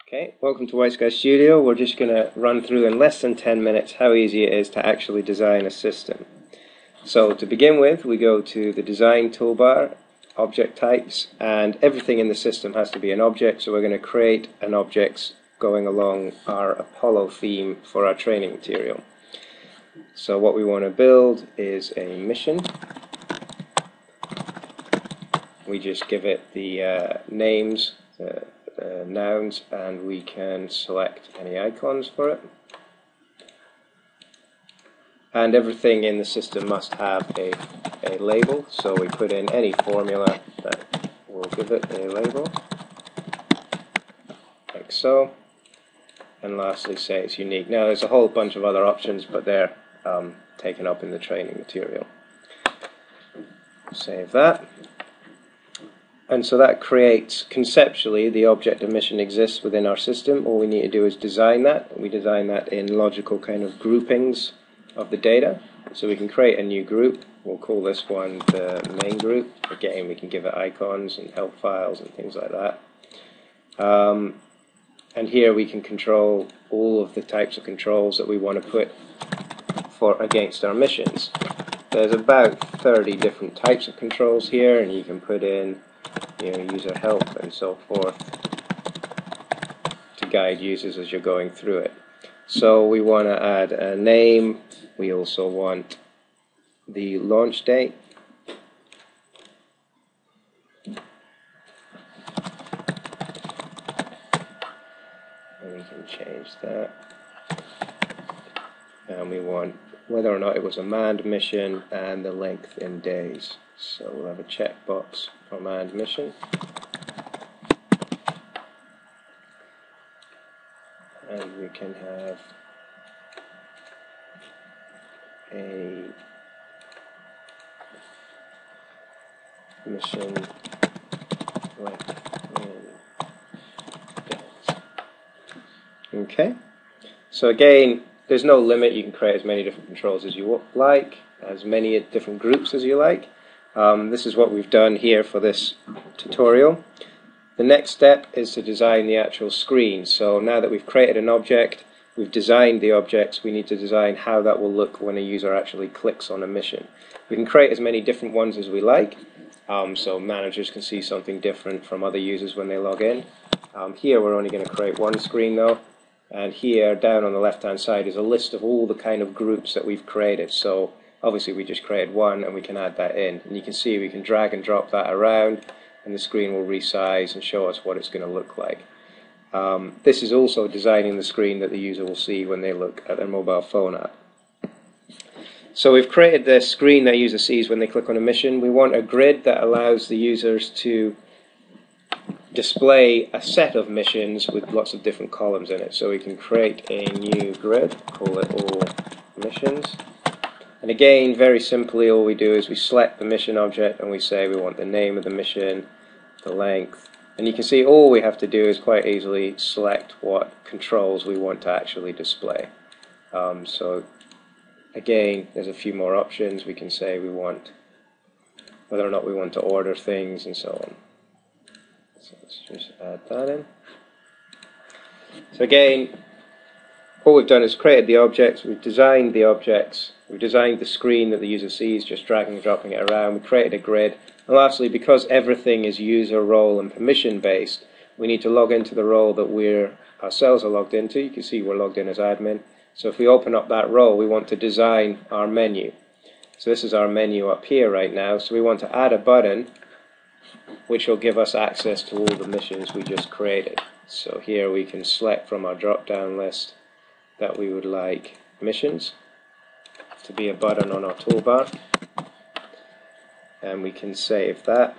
Okay, welcome to WhiteSkyStudio. We're just going to run through in less than 10 minutes how easy it is to actually design a system. So to begin with, we go to the design toolbar, object types, and everything in the system has to be an object, so we're going to create an object going along our Apollo theme for our training material. So what we want to build is a mission. We just give it the names, the nouns, and we can select any icons for it. And everything in the system must have a label, so we put in any formula that will give it a label, like so. And lastly, say it's unique. Now there's a whole bunch of other options, but they're taken up in the training material. Save that. And so that creates, conceptually, the object of mission exists within our system. All we need to do is design that. We design that in logical kind of groupings of the data. So we can create a new group. We'll call this one the main group. Again, we can give it icons and help files and things like that. And here we can control all of the types of controls that we want to put against our missions. There's about 30 different types of controls here, and you can put in user help and so forth to guide users as you're going through it. So we want to add a name. We also want the launch date. And we can change that. And we want whether or not it was a manned mission and the length in days. So we'll have a checkbox for manned mission. And we can have a mission length in days. Okay. So again, there's no limit. You can create as many different controls as you like, as many different groups as you like. This is what we've done here for this tutorial. The next step is to design the actual screen. So now that we've created an object, we've designed the objects, we need to design how that will look when a user actually clicks on a mission. We can create as many different ones as we like, so managers can see something different from other users when they log in. Here we're only going to create one screen though, and here down on the left hand side is a list of all the kind of groups that we've created. So obviously we just created one and we can add that in, and you can see we can drag and drop that around and the screen will resize and show us what it's going to look like. This is also designing the screen that the user will see when they look at their mobile phone app. So we've created the screen that the user sees when they click on a mission. We want a grid that allows the users to display a set of missions with lots of different columns in it. So we can create a new grid, call it all missions. And again, very simply, all we do is we select the mission object and we say we want the name of the mission, the length, and you can see all we have to do is quite easily select what controls we want to actually display. So again, there's a few more options. We can say we want whether or not we want to order things and so on. So let's just add that in. So again, all we've done is created the objects, we've designed the objects, we've designed the screen that the user sees, just dragging and dropping it around, we created a grid, and lastly, because everything is user role and permission based, we need to log into the role that we ourselves are logged into. You can see we're logged in as admin. So if we open up that role, we want to design our menu. So this is our menu up here right now, so we want to add a button which will give us access to all the missions we just created. So here we can select from our drop down list that we would like missions to be a button on our toolbar, and we can save that.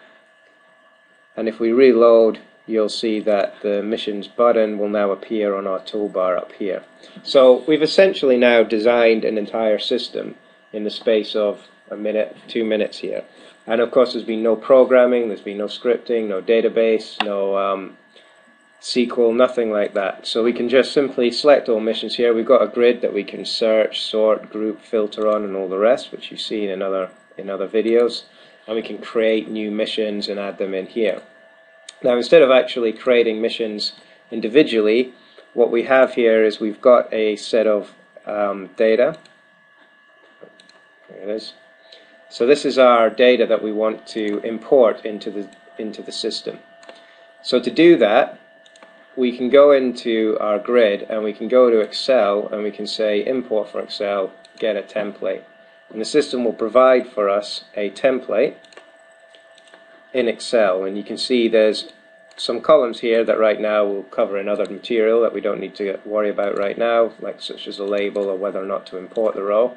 And if we reload, you'll see that the missions button will now appear on our toolbar up here. So we've essentially now designed an entire system in the space of a minute, 2 minutes here. And of course there's been no programming, there's been no scripting, no database, no SQL, nothing like that. So we can just simply select all missions here. We've got a grid that we can search, sort, group, filter on, and all the rest, which you've seen in other videos. And we can create new missions and add them in here. Now, instead of actually creating missions individually, what we have here is we've got a set of data. There it is. So this is our data that we want to import into the system. So to do that, we can go into our grid and we can go to Excel and we can say import for Excel, get a template. And the system will provide for us a template in Excel, and you can see there's some columns here that right now will cover another material that we don't need to worry about right now, like such as a label or whether or not to import the row.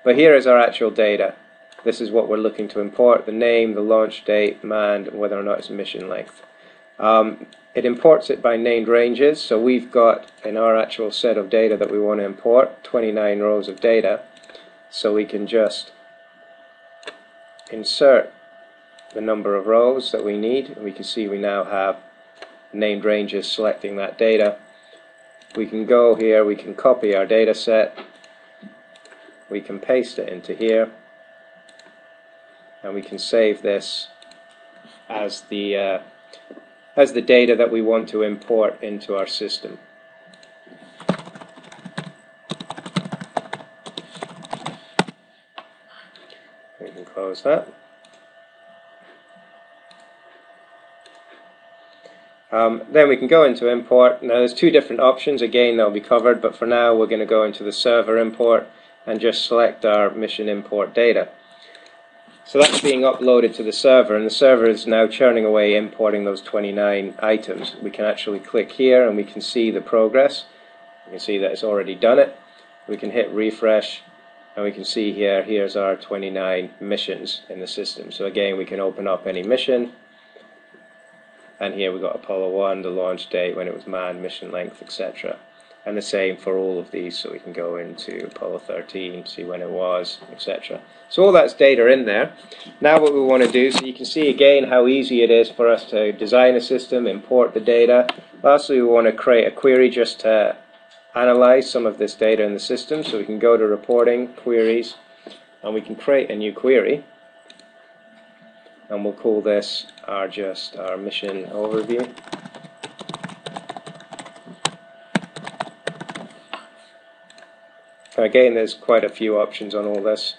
But here is our actual data. This is what we're looking to import: the name, the launch date, manned, and whether or not it's mission length. It imports it by named ranges, so we've got in our actual set of data that we want to import 29 rows of data, so we can just insert the number of rows that we need, and we can see we now have named ranges selecting that data. We can go here, we can copy our data set, we can paste it into here, and we can save this as the data that we want to import into our system. We can close that. Then we can go into import. Now there's two different options, again they'll be covered, but for now we're going to go into the server import and just select our mission import data. So that's being uploaded to the server, and the server is now churning away importing those 29 items. We can actually click here and we can see the progress. You can see that it's already done it. We can hit refresh and we can see here, here's our 29 missions in the system. So again, we can open up any mission, and here we've got Apollo 1, the launch date, when it was manned, mission length, etc. And the same for all of these, so we can go into Apollo 13, see when it was, etc. So all that's data in there. Now what we want to do, so you can see again how easy it is for us to design a system, import the data. Lastly, we want to create a query just to analyze some of this data in the system. So we can go to reporting, queries, and we can create a new query. And we'll call this our mission overview. Again, there's quite a few options on all this,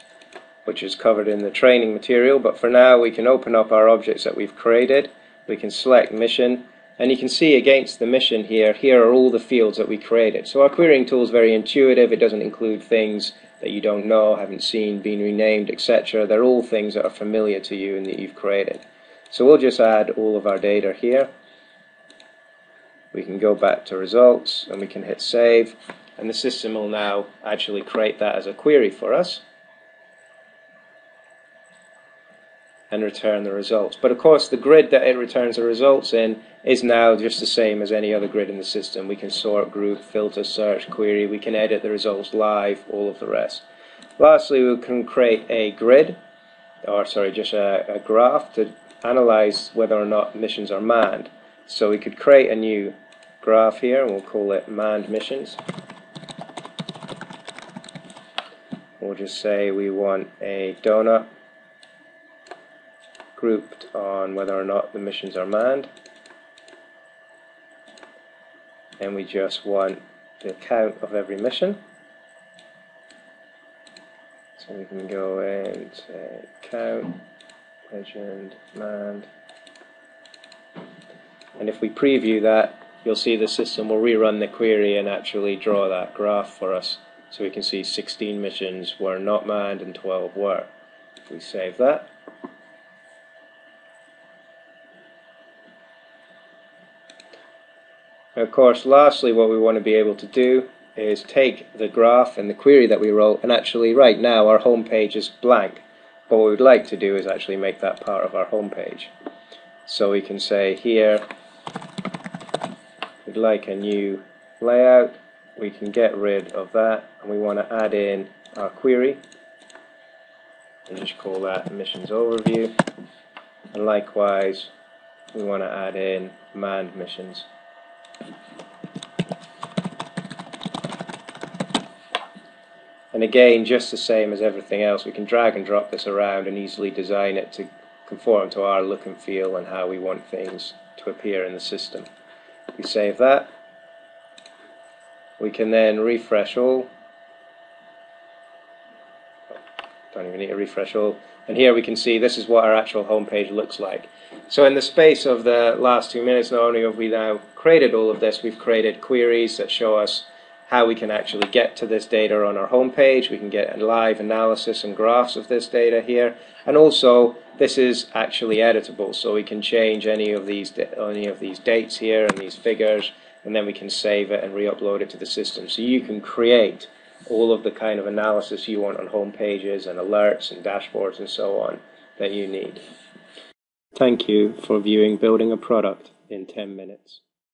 which is covered in the training material, but for now we can open up our objects that we've created. We can select mission, and you can see against the mission here are all the fields that we created. So our querying tool is very intuitive. It doesn't include things that you don't know, haven't seen, been renamed, etc. They're all things that are familiar to you and that you've created. So we'll just add all of our data here. We can go back to results and we can hit save, and the system will now actually create that as a query for us and return the results. But of course the grid that it returns the results in is now just the same as any other grid in the system. We can sort, group, filter, search, query, we can edit the results live, all of the rest. Lastly, we can create a grid, or sorry, just a graph to analyze whether or not missions are manned. So we could create a new graph here and we'll call it manned missions. We'll just say we want a donut grouped on whether or not the missions are manned, and we just want the count of every mission. So we can go in, say count, legend, manned, and if we preview that, you'll see the system will rerun the query and actually draw that graph for us. So we can see 16 missions were not manned and 12 were. If we save that, of course, lastly, what we want to be able to do is take the graph and the query that we wrote, and actually right now our home page is blank, but what we'd like to do is actually make that part of our home page. So we can say here we'd like a new layout. We can get rid of that, and we want to add in our query and just call that missions overview, and likewise we want to add in manned missions. And again, just the same as everything else, we can drag and drop this around and easily design it to conform to our look and feel and how we want things to appear in the system. We save that. We can then refresh all. Don't even need to refresh all. And here we can see this is what our actual home page looks like. So in the space of the last 2 minutes, not only have we now created all of this, we've created queries that show us how we can actually get to this data on our home page. We can get a live analysis and graphs of this data here. And also, this is actually editable, so we can change any of these dates here and these figures, and then we can save it and re-upload it to the system. So you can create all of the kind of analysis you want on home pages and alerts and dashboards and so on that you need. Thank you for viewing Building a Product in 10 Minutes.